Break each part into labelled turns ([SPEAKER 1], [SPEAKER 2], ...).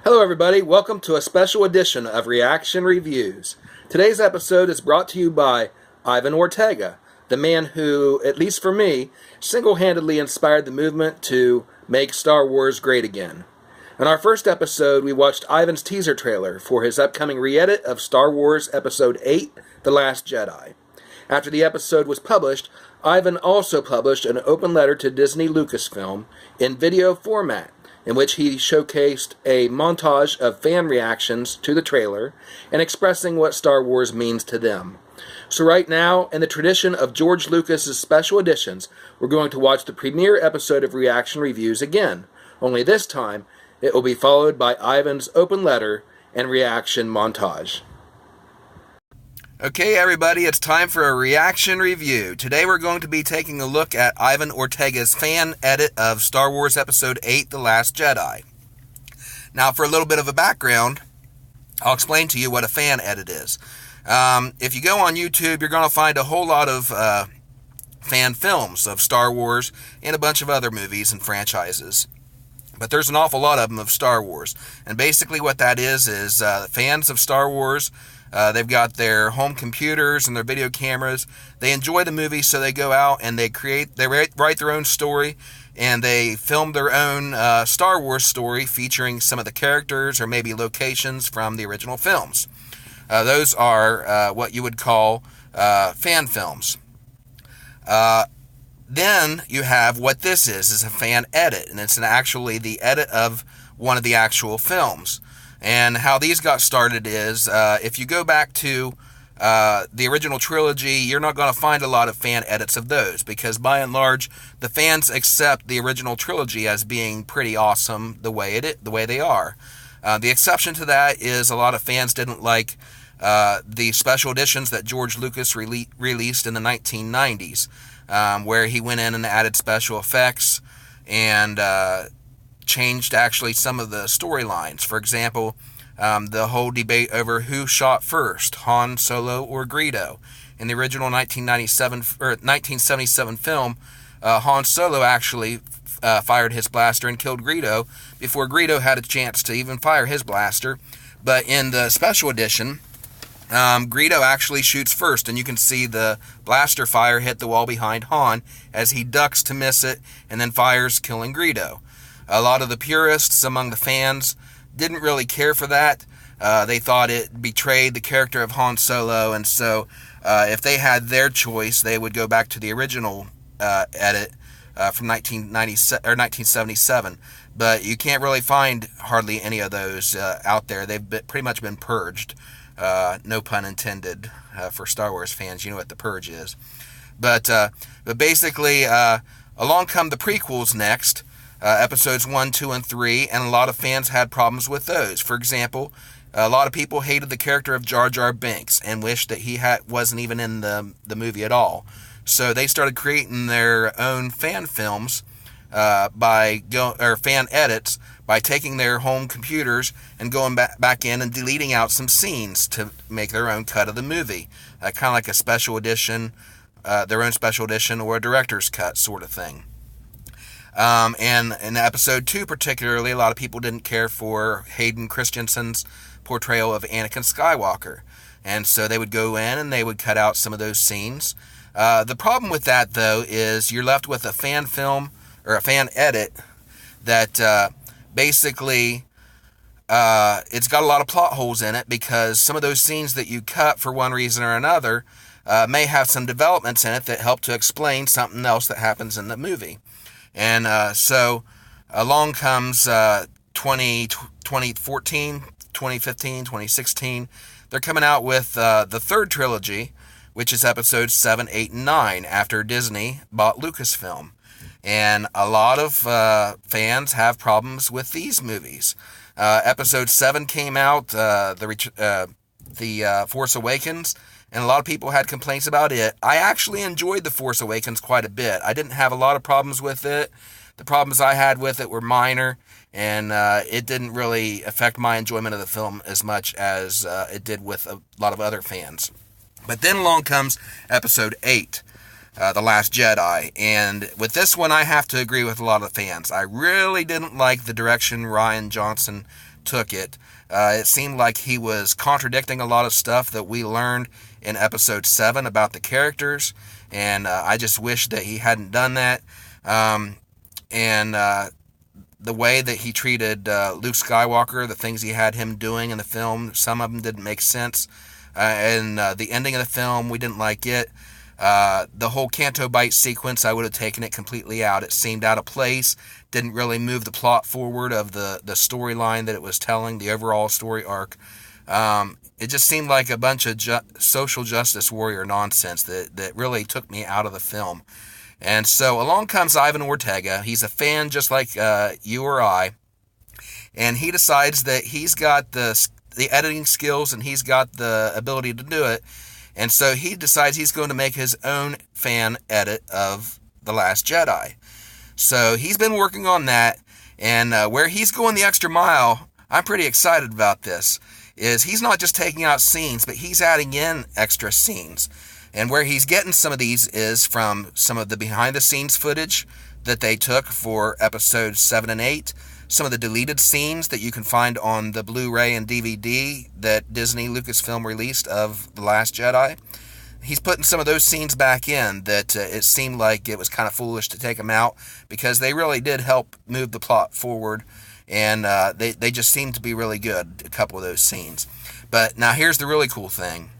[SPEAKER 1] Hello everybody, welcome to a special edition of Reaction Reviews. Today's episode is brought to you by Ivan Ortega, the man who, at least for me, single-handedly inspired the movement to make Star Wars great again. In our first episode, we watched Ivan's teaser trailer for his upcoming re-edit of Star Wars Episode 8, The Last Jedi. After the episode was published, Ivan also published an open letter to Disney Lucasfilm in video format, in which he showcased a montage of fan reactions to the trailer and expressing what Star Wars means to them. So right now, in the tradition of George Lucas's special editions, we're going to watch the premiere episode of Reaction Reviews again. Only this time, it will be followed by Ivan's open letter and reaction montage. Okay, everybody, it's time for a reaction review. Today we're going to be taking a look at Ivan Ortega's fan edit of Star Wars Episode 8, The Last Jedi. Now, for a little bit of a background, I'll explain to you what a fan edit is. If you go on YouTube, you're going to find a whole lot of fan films of Star Wars and a bunch of other movies and franchises. But there's an awful lot of them of Star Wars. And basically what that is fans of Star Wars. They've got their home computers and their video cameras. They enjoy the movie, so they go out and they write their own story, and they film their own Star Wars story featuring some of the characters or maybe locations from the original films. Those are what you would call fan films. Then you have what this is a fan edit, and it's actually the edit of one of the actual films. And how these got started is, if you go back to the original trilogy, you're not going to find a lot of fan edits of those, because by and large, the fans accept the original trilogy as being pretty awesome the way they are. The exception to that is a lot of fans didn't like the special editions that George Lucas released in the 1990s, where he went in and added special effects and changed actually some of the storylines. For example, the whole debate over who shot first, Han Solo or Greedo. In the original 1977 film, Han Solo actually fired his blaster and killed Greedo before Greedo had a chance to even fire his blaster. But in the special edition, Greedo actually shoots first, and you can see the blaster fire hit the wall behind Han as he ducks to miss it and then fires, killing Greedo. A lot of the purists among the fans didn't really care for that. They thought it betrayed the character of Han Solo, and so if they had their choice, they would go back to the original edit from 1977. But you can't really find hardly any of those out there. They've pretty much been purged. No pun intended for Star Wars fans. You know what the purge is. But basically, along come the prequels next. Episodes 1, 2, and 3, and a lot of fans had problems with those. For example, a lot of people hated the character of Jar Jar Binks and wished that he wasn't even in the movie at all. So they started creating their own fan films fan edits by taking their home computers and going back in and deleting out some scenes to make their own cut of the movie, kind of like a special edition, their own special edition or a director's cut sort of thing. And in episode 2 particularly, a lot of people didn't care for Hayden Christensen's portrayal of Anakin Skywalker. And so they would go in and they would cut out some of those scenes. The problem with that, though, is you're left with a fan film or a fan edit that basically it's got a lot of plot holes in it, because some of those scenes that you cut for one reason or another may have some developments in it that help to explain something else that happens in the movie. And so along comes 2014, 2015, 2016. They're coming out with the third trilogy, which is episodes 7, 8, and 9, after Disney bought Lucasfilm. And a lot of fans have problems with these movies. Episode 7 came out, the Force Awakens, and a lot of people had complaints about it. I actually enjoyed The Force Awakens quite a bit. I didn't have a lot of problems with it. The problems I had with it were minor, and it didn't really affect my enjoyment of the film as much as it did with a lot of other fans. But then along comes Episode 8, The Last Jedi, and with this one I have to agree with a lot of fans. I really didn't like the direction Rian Johnson took it. It seemed like he was contradicting a lot of stuff that we learned in episode 7 about the characters, and I just wish that he hadn't done that. And the way that he treated Luke Skywalker, the things he had him doing in the film, some of them didn't make sense. And the ending of the film, we didn't like it. The whole Canto Bight sequence, I would have taken it completely out. It seemed out of place, didn't really move the plot forward of the storyline that it was telling, the overall story arc. It just seemed like a bunch of social justice warrior nonsense that really took me out of the film. And so along comes Ivan Ortega. He's a fan just like you or I. And he decides that he's got the editing skills and he's got the ability to do it. And so he decides he's going to make his own fan edit of The Last Jedi. So he's been working on that. And where he's going the extra mile, I'm pretty excited about this, is he's not just taking out scenes, but he's adding in extra scenes. And where he's getting some of these is from some of the behind-the-scenes footage that they took for episodes 7 and 8, some of the deleted scenes that you can find on the Blu-ray and DVD that Disney Lucasfilm released of The Last Jedi. He's putting some of those scenes back in that it seemed like it was kind of foolish to take them out, because they really did help move the plot forward, and they just seemed to be really good, a couple of those scenes. But now here's the really cool thing,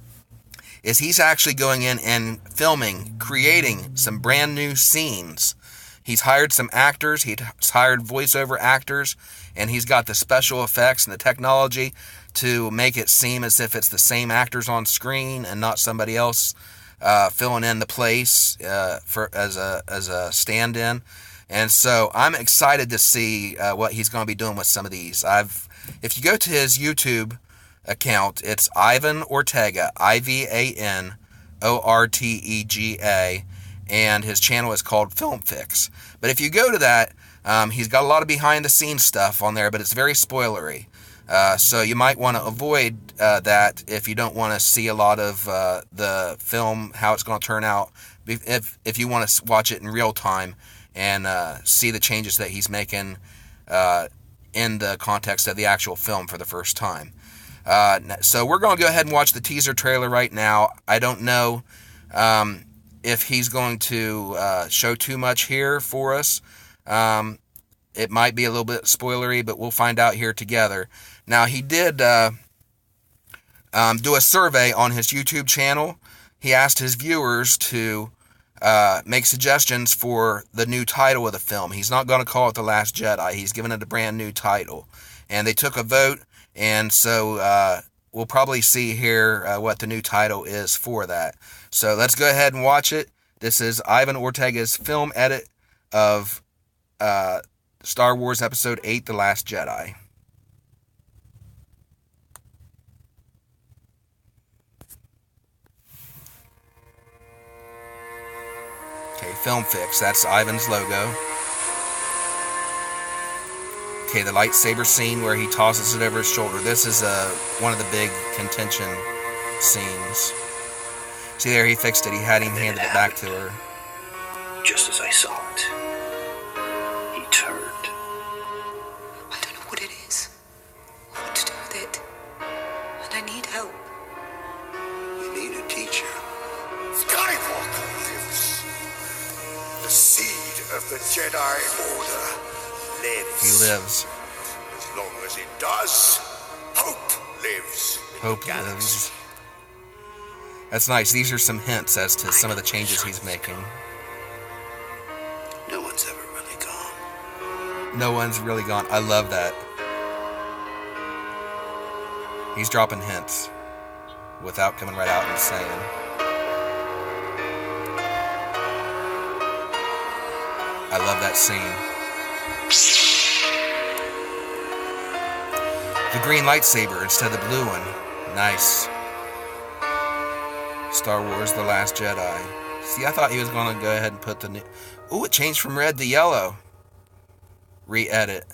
[SPEAKER 1] is he's actually going in and filming, creating some brand new scenes. He's hired some actors, he's hired voiceover actors, and he's got the special effects and the technology to make it seem as if it's the same actors on screen and not somebody else filling in the place as a stand-in. And so I'm excited to see what he's going to be doing with some of these. If you go to his YouTube account, it's Ivan Ortega, IvanOrtega, and his channel is called FilmFix. But if you go to that, he's got a lot of behind-the-scenes stuff on there, but it's very spoilery. So you might want to avoid that if you don't want to see a lot of the film, how it's going to turn out, if you want to watch it in real time and see the changes that he's making in the context of the actual film for the first time. So we're going to go ahead and watch the teaser trailer right now. I don't know if he's going to show too much here for us. It might be a little bit spoilery, but we'll find out here together. Now, he did do a survey on his YouTube channel. He asked his viewers to make suggestions for the new title of the film. He's not going to call it The Last Jedi. He's given it a brand new title. And they took a vote, and so we'll probably see here what the new title is for that. So let's go ahead and watch it. This is Ivan Ortega's film edit of Star Wars Episode 8, The Last Jedi. Okay, FilmFix, that's Ivan's logo. Okay, the lightsaber scene where he tosses it over his shoulder. This is one of the big contention scenes. See there, he fixed it. He had him handed it back to her.
[SPEAKER 2] Just as I saw it, he turned.
[SPEAKER 3] I don't know what it is, what to do with it, and I need help.
[SPEAKER 2] You need a teacher.
[SPEAKER 4] Skywalker lives. The seed of the Jedi Order lives.
[SPEAKER 1] He lives.
[SPEAKER 4] As long as it does, hope lives.
[SPEAKER 1] Hope lives. That's nice. These are some hints as to some of the changes he's making.
[SPEAKER 2] No one's ever really gone.
[SPEAKER 1] No one's really gone. I love that. He's dropping hints without coming right out and saying. I love that scene. The green lightsaber instead of the blue one. Nice. Star Wars The Last Jedi. See, I thought he was going to go ahead and put the new... Ooh, it changed from red to yellow. Re-edit.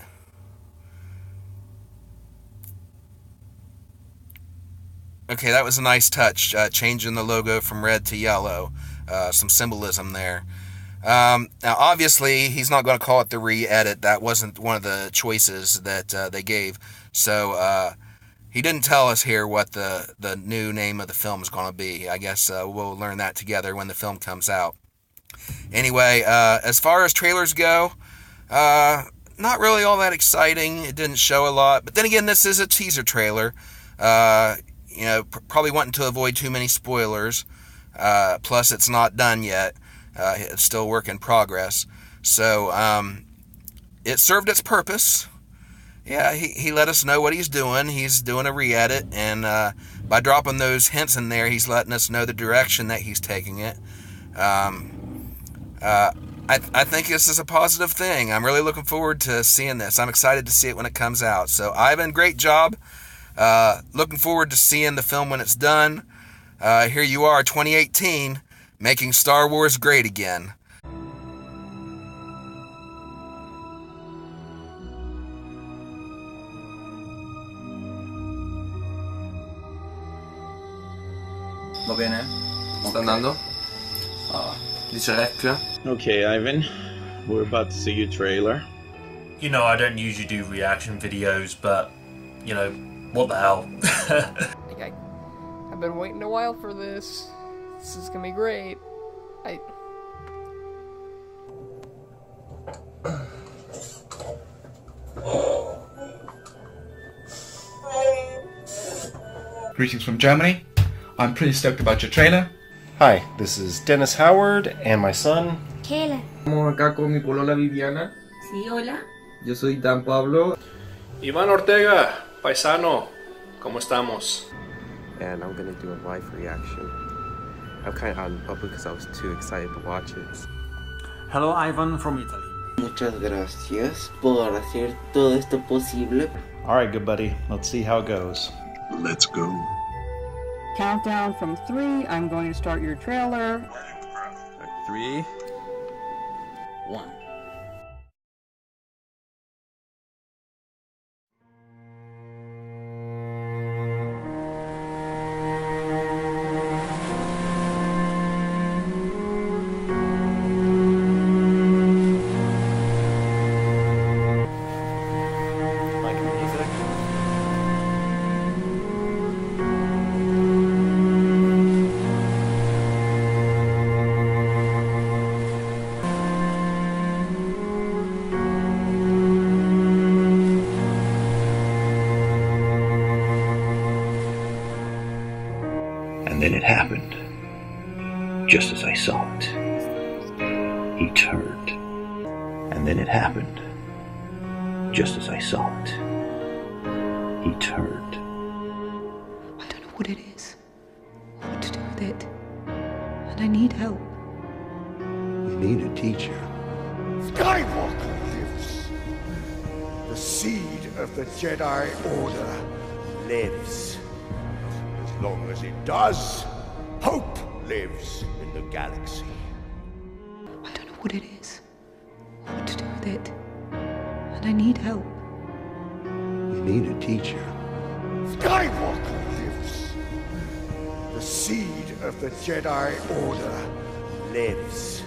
[SPEAKER 1] Okay, that was a nice touch. Changing the logo from red to yellow. Some symbolism there. Now, obviously, he's not going to call it the re-edit. That wasn't one of the choices that they gave. So he didn't tell us here what the new name of the film is going to be. I guess we'll learn that together when the film comes out. Anyway, as far as trailers go, not really all that exciting. It didn't show a lot. But then again, this is a teaser trailer. Probably wanting to avoid too many spoilers. Plus, it's not done yet. It's still work in progress. So, it served its purpose. Yeah, he let us know what he's doing. He's doing a re-edit, and by dropping those hints in there, he's letting us know the direction that he's taking it. I think this is a positive thing. I'm really looking forward to seeing this. I'm excited to see it when it comes out. So, Ivan, great job. Looking forward to seeing the film when it's done. Here you are, 2018, making Star Wars great again.
[SPEAKER 5] Va bene? Sta andando? Dice rec.
[SPEAKER 6] Okay, Ivan, we're about to see your trailer.
[SPEAKER 7] You know, I don't usually do reaction videos, but, you know, what the hell?
[SPEAKER 8] I've been waiting a while for this. This is gonna be great.
[SPEAKER 9] Greetings from Germany. I'm pretty stoked about your trailer.
[SPEAKER 10] Hi, this is Dennis Howard and my son.
[SPEAKER 11] Kayla.
[SPEAKER 12] Estamos acá con mi polola Viviana.
[SPEAKER 11] Sí, hola.
[SPEAKER 12] Yo soy Dan Pablo.
[SPEAKER 13] Iván Ortega, paisano, ¿cómo estamos?
[SPEAKER 14] And I'm gonna do a live reaction. I'm kind of out in public because I was too excited to watch it.
[SPEAKER 15] Hello, Ivan from Italy.
[SPEAKER 16] Muchas gracias por hacer todo esto posible.
[SPEAKER 17] Alright, good buddy. Let's see how it goes.
[SPEAKER 18] Let's go.
[SPEAKER 19] Countdown from 3. I'm going to start your trailer.
[SPEAKER 5] 3, 1.
[SPEAKER 2] And then it happened, just as I saw it. He turned. And then it happened, just as I saw it. He turned.
[SPEAKER 3] I don't know what it is, or what to do with it, and I need help.
[SPEAKER 4] You need a teacher. Skywalker lives. The seed of the Jedi Order lives. As long as it does, hope lives in the galaxy.
[SPEAKER 3] I don't know what it is, or what to do with it, and I need help.
[SPEAKER 4] You need a teacher. Skywalker lives. The seed of the Jedi Order lives.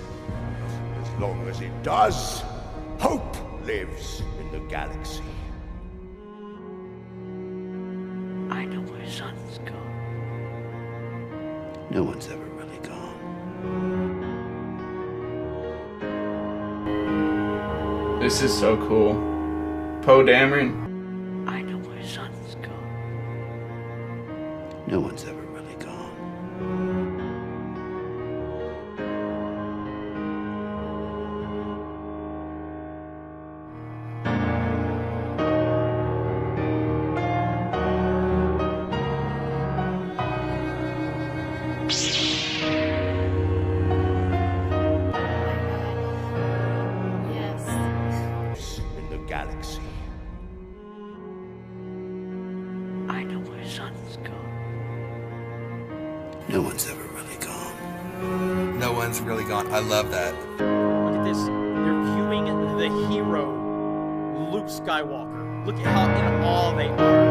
[SPEAKER 4] As long as it does, hope lives in the galaxy.
[SPEAKER 2] I know where son's gone. No one's ever really gone.
[SPEAKER 6] This is so cool. Poe Dameron.
[SPEAKER 2] I know where son's gone. No one's ever really gone.
[SPEAKER 4] In the galaxy.
[SPEAKER 2] I know where son's gone. No one's ever really gone.
[SPEAKER 1] No one's really gone. I love that.
[SPEAKER 15] Look at this. They're viewing the hero, Luke Skywalker. Look at how in awe they are.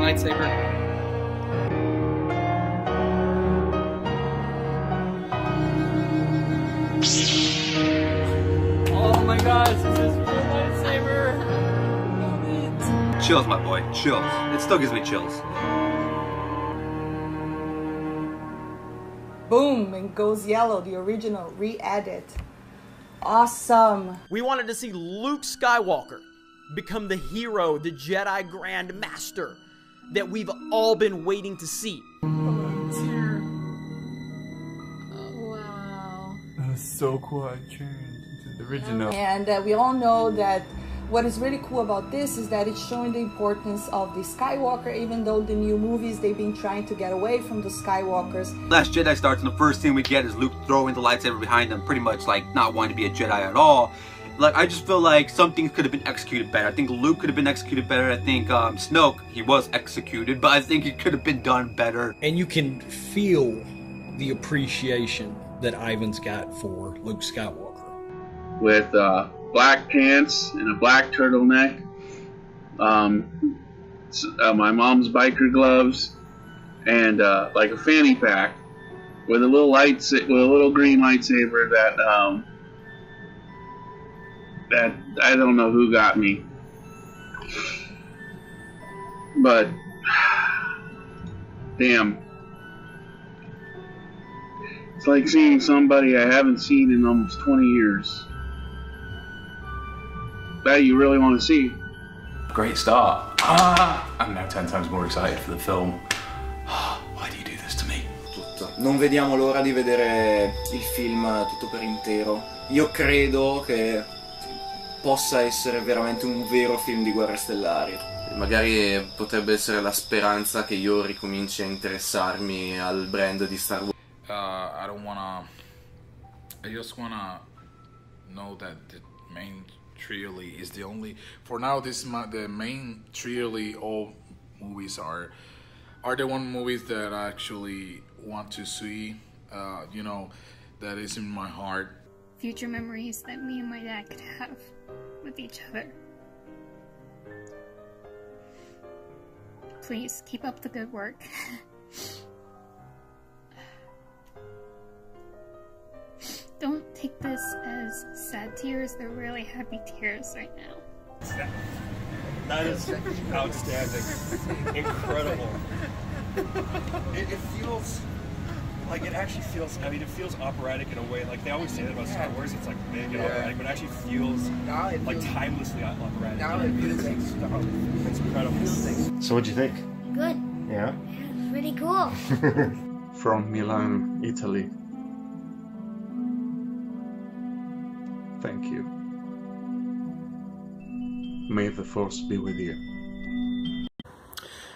[SPEAKER 8] lightsaber. Oh my gosh, this is real lightsaber! Love it.
[SPEAKER 11] Chills, my boy. Chills. It still gives me chills.
[SPEAKER 18] Boom, and goes yellow, the original, re-edit. Awesome.
[SPEAKER 15] We wanted to see Luke Skywalker become the hero, the Jedi Grand Master that we've all been waiting to see.
[SPEAKER 6] That was so cool. I changed into the original.
[SPEAKER 18] And we all know that what is really cool about this is that it's showing the importance of the Skywalker, even though the new movies, they've been trying to get away from the Skywalkers.
[SPEAKER 11] Last Jedi starts, and the first thing we get is Luke throwing the lightsaber behind him, pretty much like not wanting to be a Jedi at all. Like, I just feel like something could have been executed better. I think Luke could have been executed better. I think Snoke, he was executed, but I think it could have been done better.
[SPEAKER 20] And you can feel the appreciation that Ivan's got for Luke Skywalker.
[SPEAKER 21] With black pants and a black turtleneck, my mom's biker gloves, and like a fanny pack with a little green lightsaber that I don't know who got me, but damn, it's like seeing somebody I haven't seen in almost 20 years. That you really want to see.
[SPEAKER 5] Great start. I'm now 10 times more excited for the film. Why do you do this to me?
[SPEAKER 22] Non vediamo l'ora di vedere il film tutto per intero. Io credo che possa essere veramente un vero film di guerre stellari.
[SPEAKER 5] Magari potrebbe essere la speranza che io ricominci a interessarmi al brand di Star Wars.
[SPEAKER 23] I don't wanna. I just wanna know that the main trilogy is the only. For now, the main trilogy. All movies are the one movies that I actually want to see. You know, that is in my heart.
[SPEAKER 24] Future memories that me and my dad could have with each other. Please keep up the good work. Don't take this as sad tears, they're really happy tears right now.
[SPEAKER 10] That is outstanding. Incredible. It feels like, it actually feels, I mean, it feels operatic in a way. Like, they always say that about Star Wars, it's like big and operatic, but it actually feels like timelessly operatic. It's incredible.
[SPEAKER 17] So what'd you think?
[SPEAKER 25] Good.
[SPEAKER 17] Yeah?
[SPEAKER 25] It's really cool.
[SPEAKER 23] From Milan, Italy. Thank you. May the Force be with you.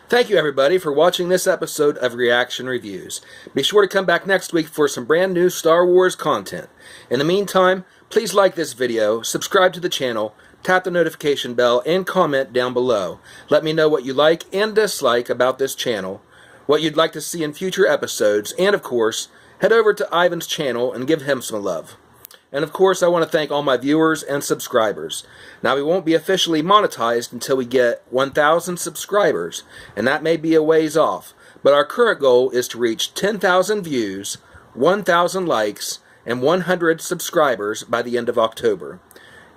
[SPEAKER 1] Thank you, everybody, for watching this episode of Reaction Reviews. Be sure to come back next week for some brand new Star Wars content. In the meantime, please like this video, subscribe to the channel, tap the notification bell, and comment down below. Let me know what you like and dislike about this channel, what you'd like to see in future episodes, and of course, head over to Ivan's channel and give him some love. And of course, I want to thank all my viewers and subscribers. Now, we won't be officially monetized until we get 1,000 subscribers, and that may be a ways off. But our current goal is to reach 10,000 views, 1,000 likes, and 100 subscribers by the end of October.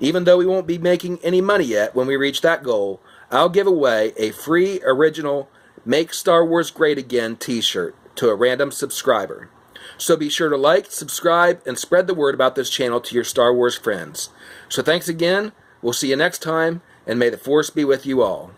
[SPEAKER 1] Even though we won't be making any money yet when we reach that goal, I'll give away a free original Make Star Wars Great Again t-shirt to a random subscriber. So be sure to like, subscribe, and spread the word about this channel to your Star Wars friends. So thanks again, we'll see you next time, and may the Force be with you all.